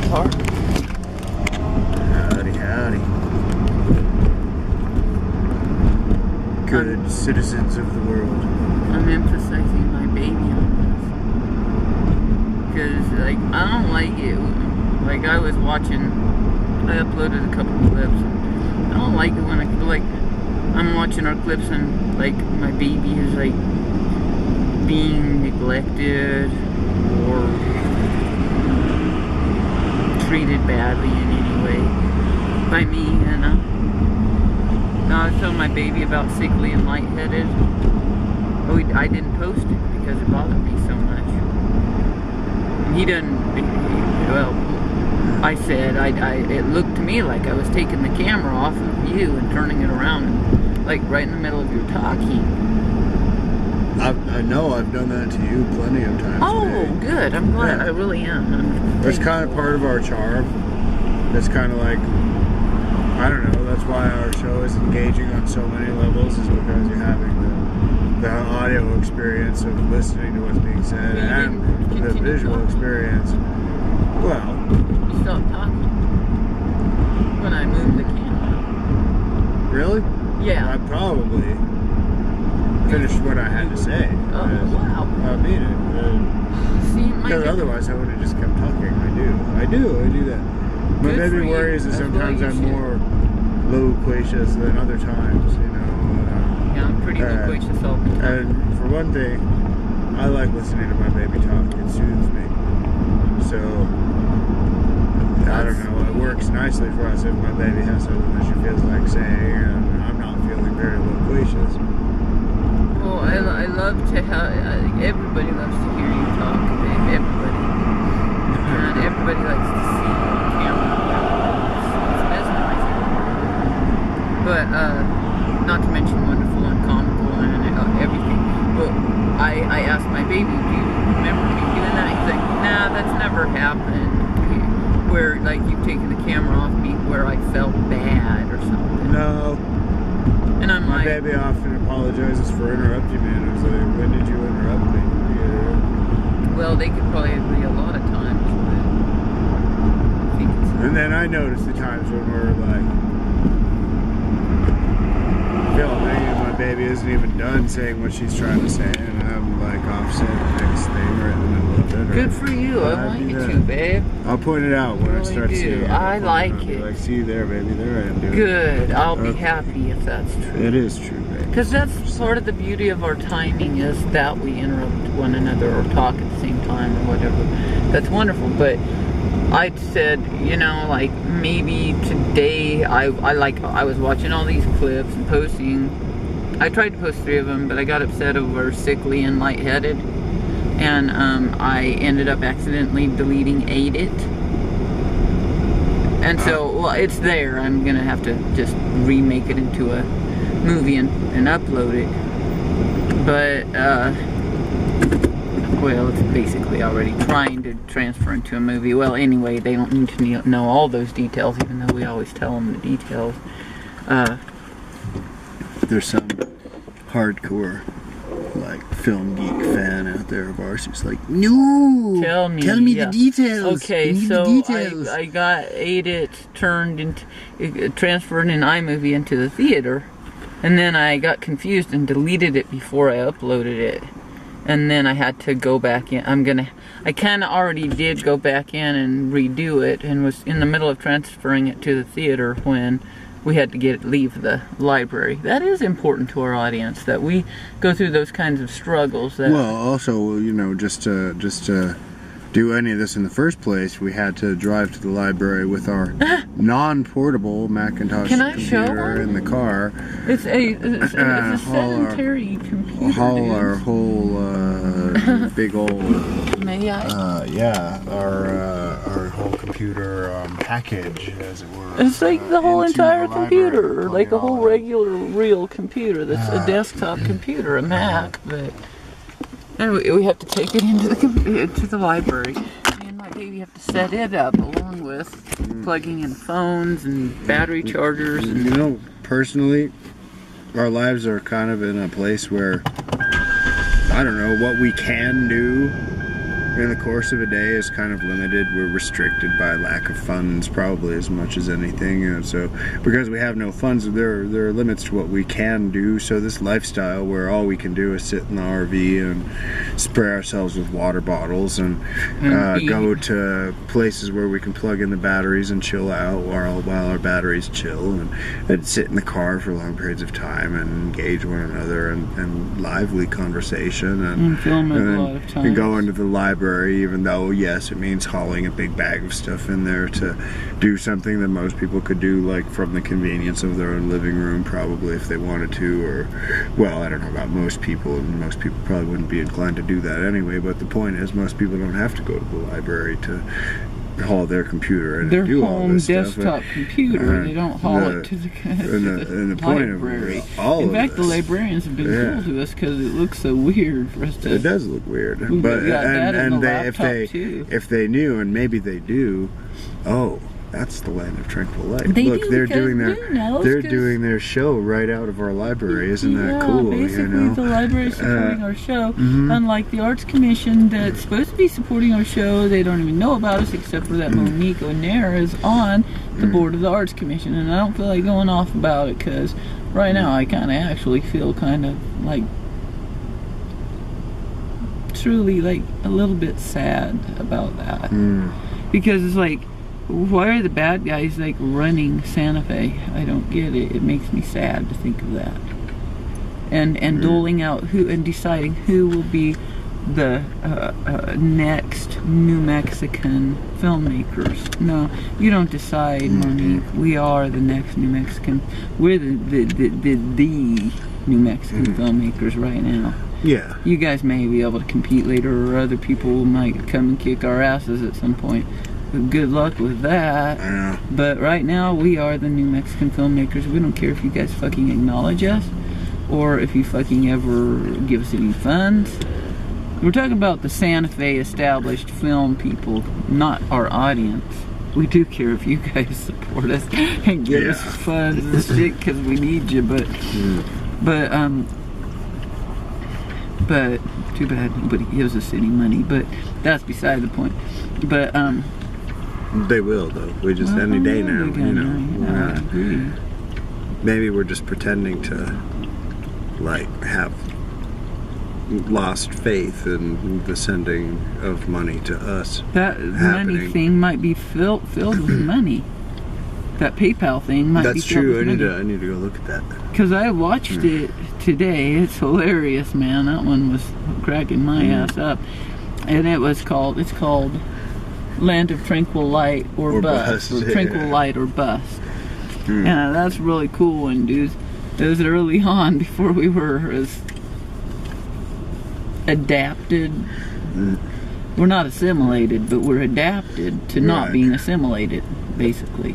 car. Howdy, howdy. Good citizens of the world. I'm emphasizing my baby on this. Because, like, I don't like it. Like, I was watching, I uploaded a couple of clips. I don't like it when I feel like I'm watching our clips and, like, my baby is, like, being neglected or treated badly in any way by me, and now I was telling my baby about sickly and lightheaded. Oh, I didn't post it because it bothered me so much. And he doesn't, well, I said, it looked to me like I was taking the camera off of you and turning it around, and, like, right in the middle of your talking. I know I've done that to you plenty of times. Oh, today. good. I'm glad. Yeah. I really am. That's kind of part of our charm. That's kind of like, I don't know, that's why our show is engaging on so many levels, is because you're having the audio experience of listening to what's being said and the visual experience. Well, You stopped talking when I moved the camera. really? Yeah. I probably finished what I had to say. Oh, wow. I mean it. See, Because otherwise I would have just kept talking. I do that. My Good for baby you. worries that That's sometimes why you I'm should. more loquacious than other times, you know. Yeah, I'm pretty loquacious all the time. And for one thing, I like listening to my baby talk. It soothes me. So, I don't know, it works nicely for us if my baby has something that she feels like saying and I'm not feeling very loquacious. Well, I love to have, everybody loves to hear you talk, babe. Everybody. And everybody likes to see you on camera. It's mesmerizing. But, not to mention wonderful and comical and everything. But I asked my baby, do you remember me doing that? He's like, nah, that's never happened. Where, like, you've taken the camera off me where I felt bad or something. No. And I'm My like, baby often apologizes for interrupting me, and I was like, when did you interrupt me? Yeah. well, they could probably agree a lot of times, but I think it's... And then I notice the times when we're like filming and my baby isn't even done saying what she's trying to say, and I'm like offset the next thing right in the middle of it. Good for you. I like it too, babe. I'll point it out when I Really start do. seeing it. I like I'll be it. like, see there, baby, there I am doing it. Good. I'll be Okay. happy if that's true. It is true, baby. Because that's part of the beauty of our timing, is that we interrupt one another or talk at the same time or whatever. That's wonderful. But I said, you know, like, maybe today I was watching all these clips and posting. I tried to post 3 of them, but I got upset over sickly and lightheaded. And I ended up accidentally deleting 8 it. And so, well, it's there. I'm going to have to just remake it into a movie and upload it. But, well, it's basically already trying to transfer into a movie. Well, anyway, they don't need to know all those details, even though we always tell them the details. There's some hardcore, like, film geek fan out there of ours who's like, no! Tell me the details! Okay, I need so the details. I got 8 it turned into, transferred in iMovie into the theater. And then I got confused and deleted it before I uploaded it. And then I had to go back in. I kind of already did go back in and redo it, and was in the middle of transferring it to the theater when we had to leave the library. That is important to our audience, that we go through those kinds of struggles. That Well, also, you know, just to do any of this in the first place, we had to drive to the library with our non-portable Macintosh computer in the car. It's a sedentary computer. Haul our whole big old May I? our whole computer package, as it were. It's like the whole into entire the library, computer, like a whole all that. regular, real computer that's a desktop computer, a Mac, but anyway, we have to take it into the library. Me and my baby have to set it up, along with plugging in phones and battery chargers. And You know, personally, our lives are kind of in a place where I don't know what we can do in the course of a day is kind of limited. We're restricted by lack of funds probably as much as anything, and so because we have no funds, there are limits to what we can do. So this lifestyle where all we can do is sit in the RV and spray ourselves with water bottles and go to places where we can plug in the batteries and chill out while our batteries chill, and sit in the car for long periods of time and engage one another and lively conversation and film it a lot of times. And go into the library, even though yes, it means hauling a big bag of stuff in there to do something that most people could do like from the convenience of their own living room, probably if they wanted to, or well, I don't know about most people, and most people probably wouldn't be inclined to do that anyway, but the point is most people don't have to go to the library to haul their computer and do all this stuff. Their home desktop computer, they don't haul it to the library. In fact, the librarians have been cool to us because it looks so weird for us to... It does look weird. But if they knew, and maybe they do, oh, that's the land of tranquil light. Look, they're doing their show right out of our library. Isn't that cool? Basically, the library is supporting our show. Unlike the Arts Commission that's supposed to be supporting our show, they don't even know about us except for that Monique O'Nair is on the board of the Arts Commission, and I don't feel like going off about it because right now I kind of actually feel kind of like truly like a little bit sad about that because it's like, why are the bad guys like running Santa Fe? I don't get it. It makes me sad to think of that. And doling out who and deciding who will be the next New Mexican filmmakers. No, you don't decide, Monique. We are the next New Mexican. We're the New Mexican filmmakers right now. Yeah. You guys may be able to compete later, or other people might come and kick our asses at some point. Good luck with that. I know. But right now, we are the New Mexican filmmakers. We don't care if you guys fucking acknowledge us or if you fucking ever give us any funds. We're talking about the Santa Fe established film people, not our audience. We do care if you guys support us and give us funds and shit because we need you, but too bad nobody gives us any money, but that's beside the point. But they will though. We just any day now, you know. I agree. Maybe we're just pretending to like have lost faith in the sending of money to us. That money thing might be filled with money. That PayPal thing might be filled with money. That's true. I need to go look at that. Because I watched it today. It's hilarious, man. That one was cracking my ass up. And it's called Land of Tranquil Light or Bust. Or Tranquil Light or Bust. Yeah, that's really cool one, dude. It was early on before we were as adapted. We're not assimilated, but we're adapted to not being assimilated, basically.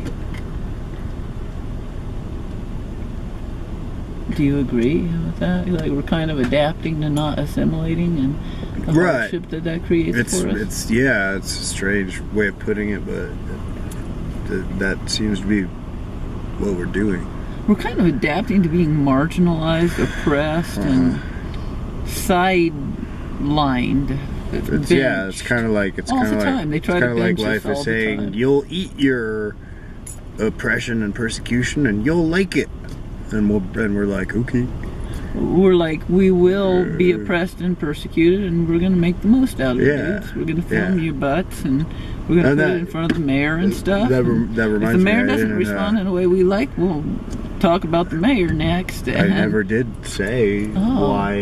Do you agree with that? Like we're kind of adapting to not assimilating and the hardship that creates for us? It's a strange way of putting it, but that seems to be what we're doing. We're kind of adapting to being marginalized, oppressed, and sidelined. It's kind of like life is saying you'll eat your oppression and persecution and you'll like it, and we're like, okay. We're like, we will be oppressed and persecuted, and we're gonna make the most out of it. Dudes. We're gonna film your butts, and we're gonna put it in front of the mayor and stuff. That reminds me. If the mayor doesn't respond in a way we like, we'll talk about the mayor next. I never did say why,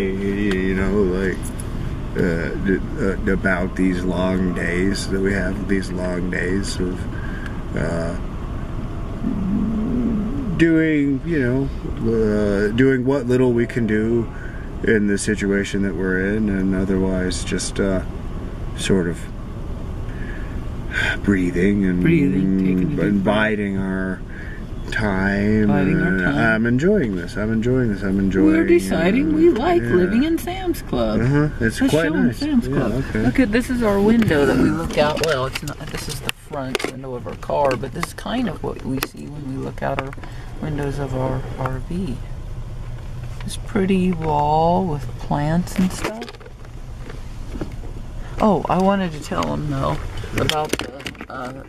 about these long days that we have. These long days of doing what little we can do in the situation that we're in, and otherwise just sort of breathing and biding our time. I'm enjoying this. We're deciding we like living in Sam's Club. It's quite nice. Sam's Club. Okay. Look at this is our window that we look out. Well, it's not. This is the front window of our car, but this is kind of what we see when we look out our windows of our RV. This pretty wall with plants and stuff. Oh, I wanted to tell them though about the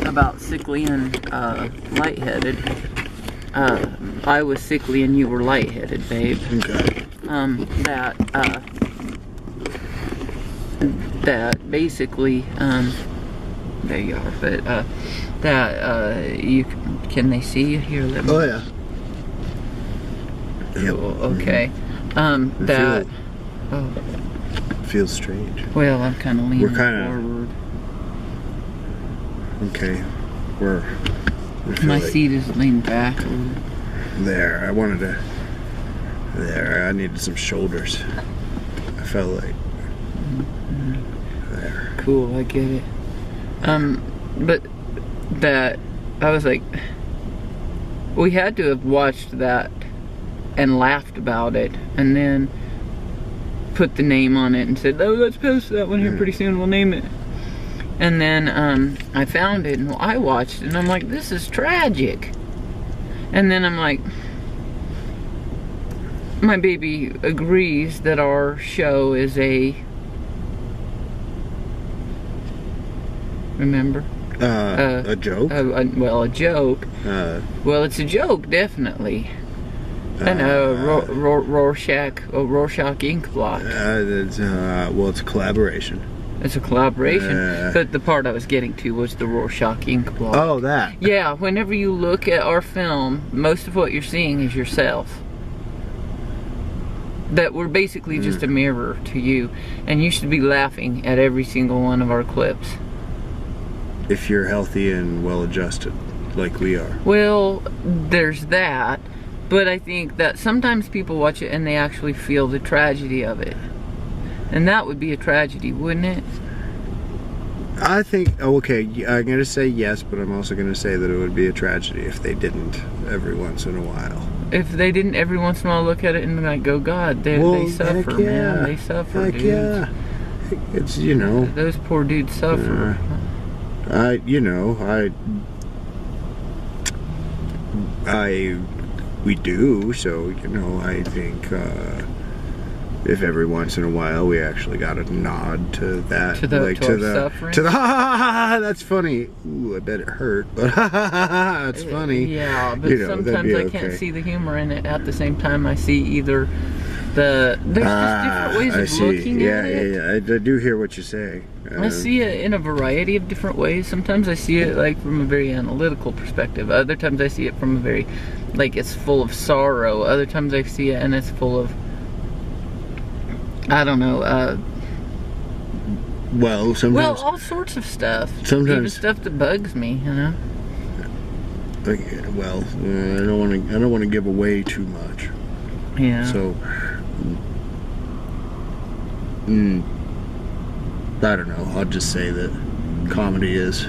about sickly and lightheaded. I was sickly and you were lightheaded, babe. Okay. That basically there you are, but you can they see you here? Let me, Oh yeah. cool, okay. That oh. Feels strange. Well, I'm kind of leaning forward. Okay. My seat is leaned back. There. I wanted to. There. I needed some shoulders. I felt like. There. Cool, I get it. But that I was like, we had to have watched that and laughed about it, and then put the name on it and said, oh, let's post that one here pretty soon, we'll name it. And then I found it and I watched it and I'm like, this is tragic. And then I'm like, my baby agrees that our show is a, remember? A joke? Well, a joke. Well, it's a joke, definitely. And Rorschach ink blot. Well, it's a collaboration. It's a collaboration. But the part I was getting to was the Rorschach ink blot. Oh, that. Yeah, whenever you look at our film, most of what you're seeing is yourself. That we're basically just a mirror to you. And you should be laughing at every single one of our clips. If you're healthy and well-adjusted, like we are. Well, there's that. But I think that sometimes people watch it and they actually feel the tragedy of it. And that would be a tragedy, wouldn't it? I think, okay, I'm going to say yes, but I'm also going to say that it would be a tragedy if they didn't every once in a while. If they didn't every once in a while look at it and like, go, God, they suffer, man. They suffer, dudes. Yeah. It's, you know. Those poor dudes suffer. We do, so, you know, I think if every once in a while we actually got a nod to that. To the suffering? To the ha ha ha ha, that's funny. Ooh, I bet it hurt, but ha ha ha ha, it's funny. Yeah, but sometimes I can't see the humor in it at the same time I see either there's just different ways of looking at it. Yeah, I do hear what you're saying. I see it in a variety of different ways. Sometimes I see it like from a very analytical perspective. Other times I see it from a very, like, it's full of sorrow. Other times I see it and it's full of, I don't know, well, sometimes. Well, all sorts of stuff. Sometimes. Even stuff that bugs me, you know? Well, I don't want to give away too much. Yeah. So, I don't know. I'll just say that comedy is,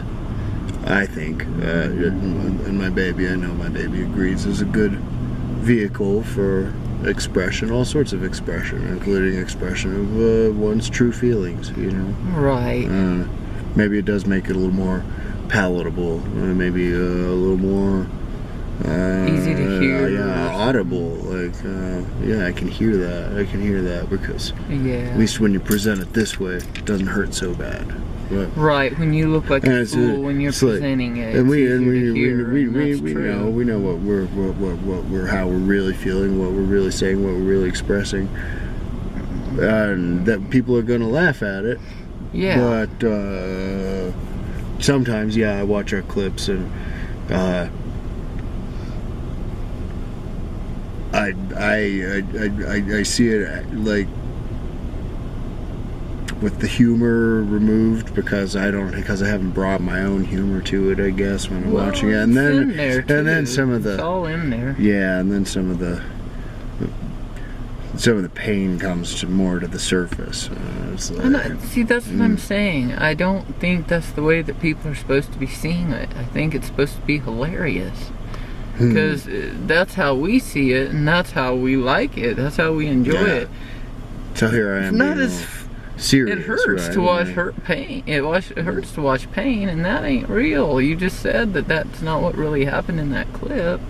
I think, and my baby, I know my baby agrees, is a good vehicle for expression, all sorts of expression, including expression of one's true feelings, you know. Right. Maybe it does make it a little more palatable, maybe a little more easy to hear. Yeah, audible. Like, yeah, I can hear that. I can hear that because at least when you present it this way, it doesn't hurt so bad. But, right, when you look like a fool when you're presenting it, and we know what we're how we're really feeling, what we're really saying, what we're really expressing, and that people are gonna laugh at it. Yeah. But sometimes, I watch our clips and I see it like with the humor removed because I haven't brought my own humor to it, I guess, when I'm watching it, and then some of the, it's all in there. Yeah, and then some of the pain comes more to the surface. See, that's what I'm saying. I don't think that's the way that people are supposed to be seeing it. I think it's supposed to be hilarious. Because that's how we see it, and that's how we like it. That's how we enjoy it. So here I am. It's not as serious. It hurts to watch pain. It hurts to watch pain, and that ain't real. You just said that that's not what really happened in that clip.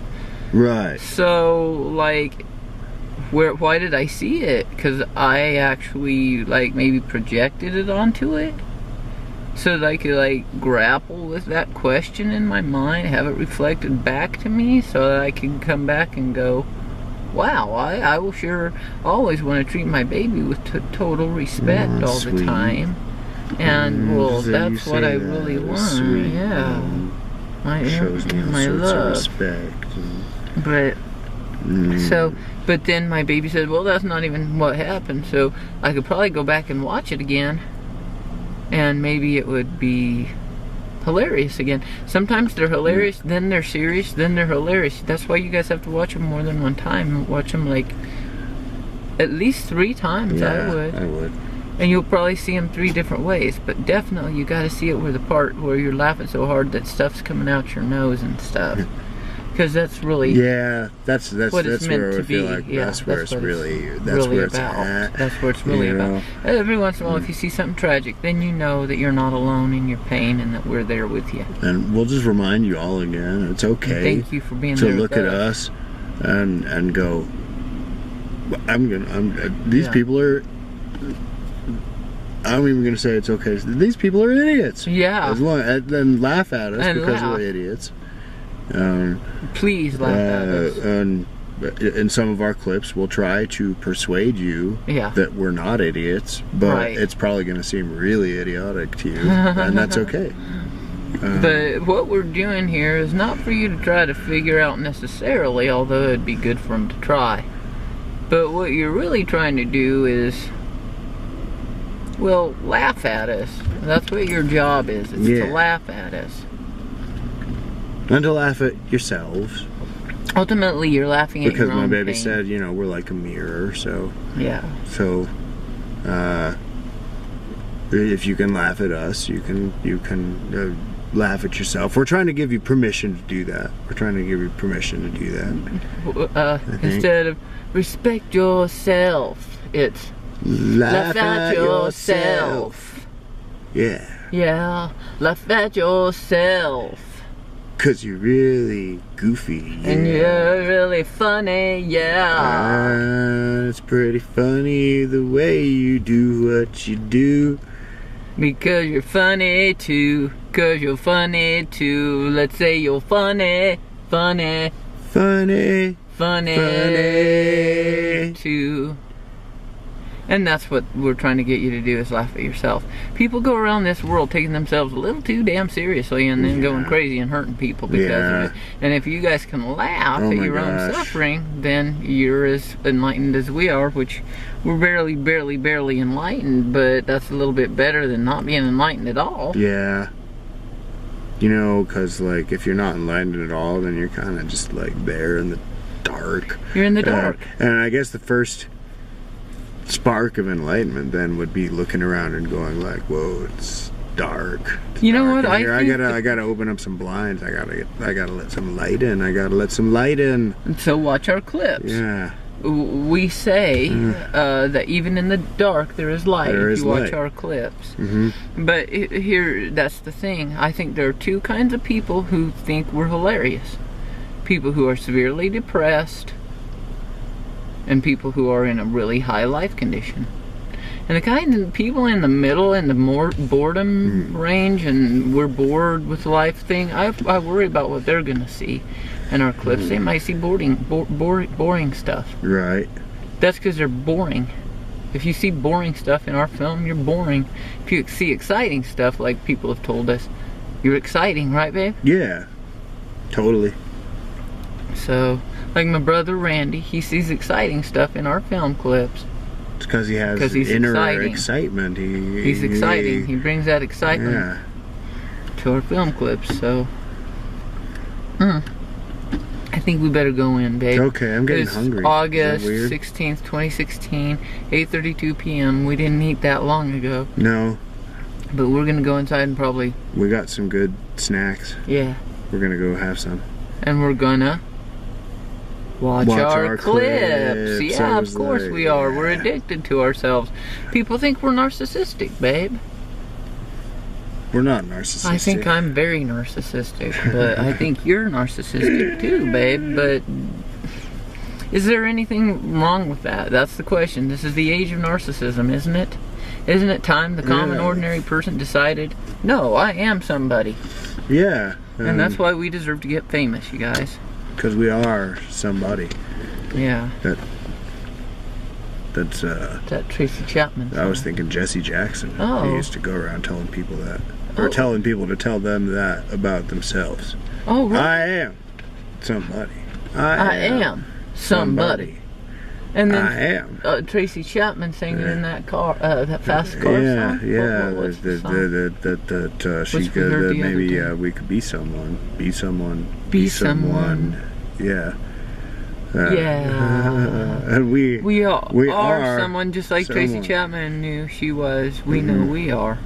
Right. So, like, Why did I see it? Because I actually, like, maybe projected it onto it. So that I could, like, grapple with that question in my mind, have it reflected back to me, so that I can come back and go, wow, I will sure always want to treat my baby with total respect all the time. And, well, that's what I really want. Sweet. Yeah. Shows me all my sorts love. of respect. But, so, but then my baby said, well, that's not even what happened, so I could probably go back and watch it again, and maybe it would be hilarious again. Sometimes they're hilarious, then they're serious, then they're hilarious. That's why you guys have to watch them more than one time. Watch them, like, at least 3 times. Yeah, I would. I would. And you'll probably see them 3 different ways, but definitely you got to see it where the part where you're laughing so hard that stuff's coming out your nose and stuff, because that's really that's what it's meant where to I feel be. like Yeah, that's where it's really about. at. That's where it's really about. Every once in a while, if you see something tragic, then you know that you're not alone in your pain and that we're there with you. And we'll just remind you all again, it's okay. And thank you for being to there look with at us and go, these people are. I'm even gonna say it's okay. These people are idiots. Yeah. As long then laugh at us And because laugh. we're idiots. Please laugh at us. And in some of our clips, we'll try to persuade you that we're not idiots, but it's probably gonna seem really idiotic to you, and that's okay. But what we're doing here is not for you to try to figure out necessarily, although it'd be good for them to try. But what you're really trying to do is, well, laugh at us. That's what your job is to laugh at us. And to laugh at yourselves. Ultimately, you're laughing at your own Because my baby pain. said, you know, we're like a mirror, so... Yeah. So, if you can laugh at us, you can laugh at yourself. We're trying to give you permission to do that. We're trying to give you permission to do that. Instead of respect yourself, it's laugh at yourself. Yeah. Yeah, laugh at yourself. 'Cause you're really goofy. And you're really funny, It's pretty funny the way you do what you do. Because you're funny too. 'Cause you're funny too. Let's say you're funny, funny, funny, funny too. And that's what we're trying to get you to do, is laugh at yourself. People go around this world taking themselves a little too damn seriously and then going crazy and hurting people because of it. And if you guys can laugh at your own suffering, then you're as enlightened as we are, which we're barely enlightened, but that's a little bit better than not being enlightened at all. Yeah. You know, because, like, if you're not enlightened at all, then you're kind of just, like, there in the dark. You're in the dark. And I guess the first spark of enlightenment then would be looking around and going like, whoa, it's dark. You know what? I gotta open up some blinds. I gotta let some light in. I gotta let some light in. And so watch our clips. Yeah. We say that even in the dark there is light if you watch our clips. But here, that's the thing. I think there are 2 kinds of people who think we're hilarious. People who are severely depressed and people who are in a really high life condition. And the kind of people in the middle, in the more boredom range, and we're bored with the life thing, I worry about what they're gonna see in our clips. They might see boring stuff. Right. That's because they're boring. If you see boring stuff in our film, you're boring. If you see exciting stuff, like people have told us, you're exciting, right, babe? Yeah. Totally. So, like my brother Randy, he sees exciting stuff in our film clips. It's because he has inner excitement. He's exciting. He brings that excitement to our film clips. So, I think we better go in, babe. Okay, I'm getting hungry. August 16th, 2016, 8:32 p.m. We didn't eat that long ago. No. But we're gonna go inside and probably... We got some good snacks. Yeah. We're gonna go have some. And we're gonna... Watch our clips. Yeah, of course we are. We're addicted to ourselves. People think we're narcissistic, babe. We're not narcissistic. I think I'm very narcissistic, but I think you're narcissistic too, babe. But Is there anything wrong with that? That's the question. This is the age of narcissism, isn't it? Isn't it time the common ordinary person decided, no, I am somebody? Yeah. And that's why we deserve to get famous, you guys. Because we are somebody. Yeah. That's that Tracy Chapman song. I was thinking Jesse Jackson. Oh. He used to go around telling people that. Or telling people to tell them that about themselves. Oh, right. I am somebody. I am somebody. And then I am. Tracy Chapman singing in that car, that fast car song. Yeah, What's the song? that she Which we heard could the other maybe day. we could be someone, be someone, Be someone. Yeah. Yeah. And We are someone just like Tracy someone. Chapman knew she was. We know we are.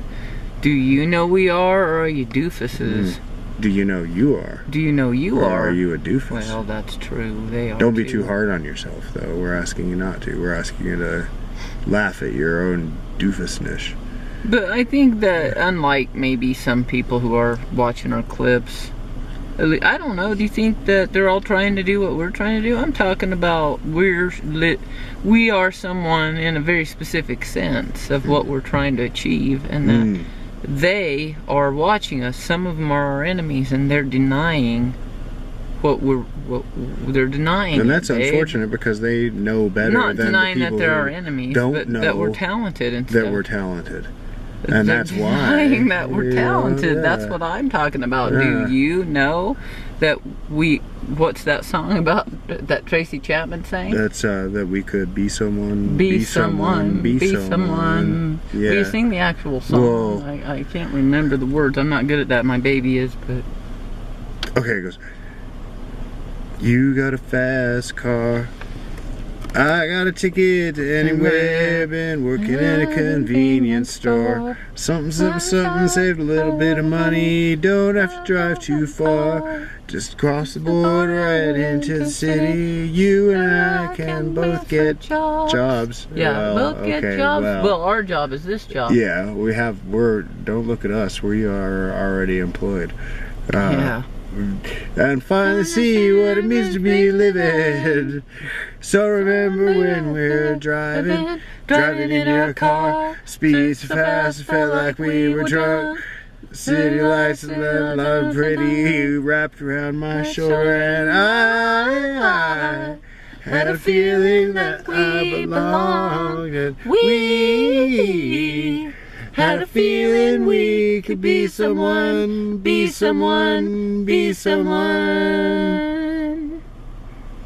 Do you know we are, or are you doofuses? Do you know you are? Do you know you Or are? are you a doofus? Well, that's true. They are. Don't be too hard on yourself, though. We're asking you not to. We're asking you to laugh at your own doofusness. But I think that unlike maybe some people who are watching our clips, I don't know, do you think that they're all trying to do what we're trying to do? I'm talking about we are someone in a very specific sense of what we're trying to achieve, and that they are watching us. Some of them are our enemies, and they're denying what they're denying. And that's unfortunate because they know better not than denying the that people they're who our enemies, don't but know that we're talented and that stuff. we're talented. And They're that's why. denying that we're talented. Yeah. That's what I'm talking about. Yeah. Do you know that what's that song about that Tracy Chapman sang? That's that we could be someone, Be someone. Yeah. Will you sing the actual song? Well, I can't remember the words. I'm not good at that. My baby is, but okay, it goes. You got a fast car. I got a ticket to anywhere. Been working in a convenience store. Something, saved a little bit of money. Don't have to drive too far. Just cross the border right into the city. You and I can both get jobs. Yeah, both get jobs. Well, our job is this job. Yeah, don't look at us. We are already employed. Yeah. And finally see what it means to be living. So remember when we're driving in your car, speed so fast it felt like we were drunk. City lights and love pretty wrapped around my shoulder, and I had a feeling that I belonged, and we had a feeling we could be someone, be someone, be someone.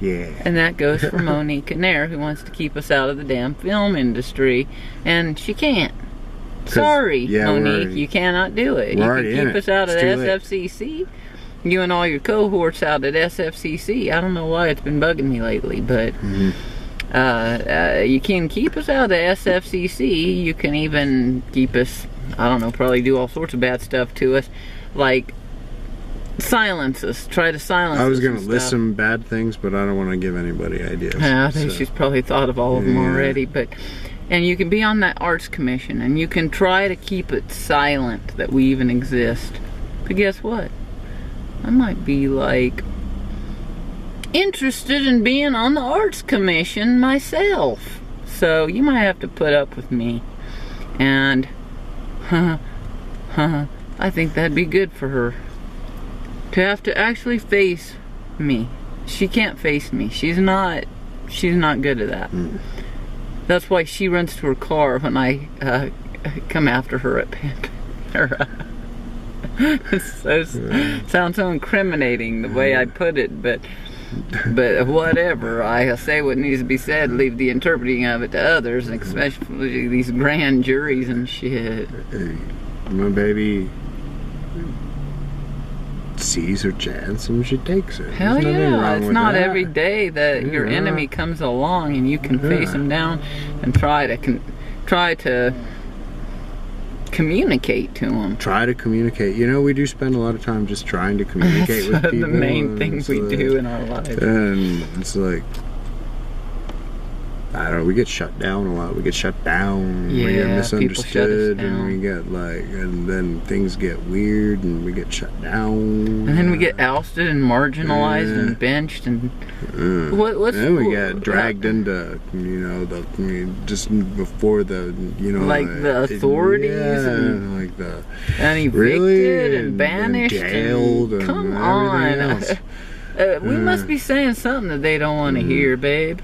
Yeah. And that goes for Monique Nair, who wants to keep us out of the damn film industry, and she can't. Sorry, Monique, you cannot do it. You can keep us out of the SFCC. You and all your cohorts out at SFCC. I don't know why it's been bugging me lately, but you can keep us out of the SFCC. You can even keep us, I don't know, probably do all sorts of bad stuff to us, like silence us, try to silence us. I was going to list some bad things, but I don't want to give anybody ideas. I think she's probably thought of all of them already, and you can be on that arts commission, and you can try to keep it silent that we even exist. But guess what? I might be, like, interested in being on the arts commission myself. So you might have to put up with me. And, I think that'd be good for her. To have to actually face me. She can't face me. She's not good at that. That's why she runs to her car when I come after her at Pantera. Sounds so incriminating the way I put it, but whatever. I say what needs to be said, leave the interpreting of it to others, and especially these grand juries and shit. My baby sees her chance and she takes it. Hell yeah, it's not every day that your enemy comes along and you can face him down and try to communicate to him. Try to communicate. You know, we do spend a lot of time just trying to communicate with people. The main thing we do in our lives. And it's like, I don't know, we get shut down a lot. We get shut down. We Yeah, get people shut us misunderstood, down. and we get like, and then things get weird, and we get shut down. And then we get ousted and marginalized Yeah. and benched and what's then we get dragged into, you know, just before the, you know, like the authorities and like the and evicted really and banished and jailed and come everything on. else. We must be saying something that they don't want to hear, babe.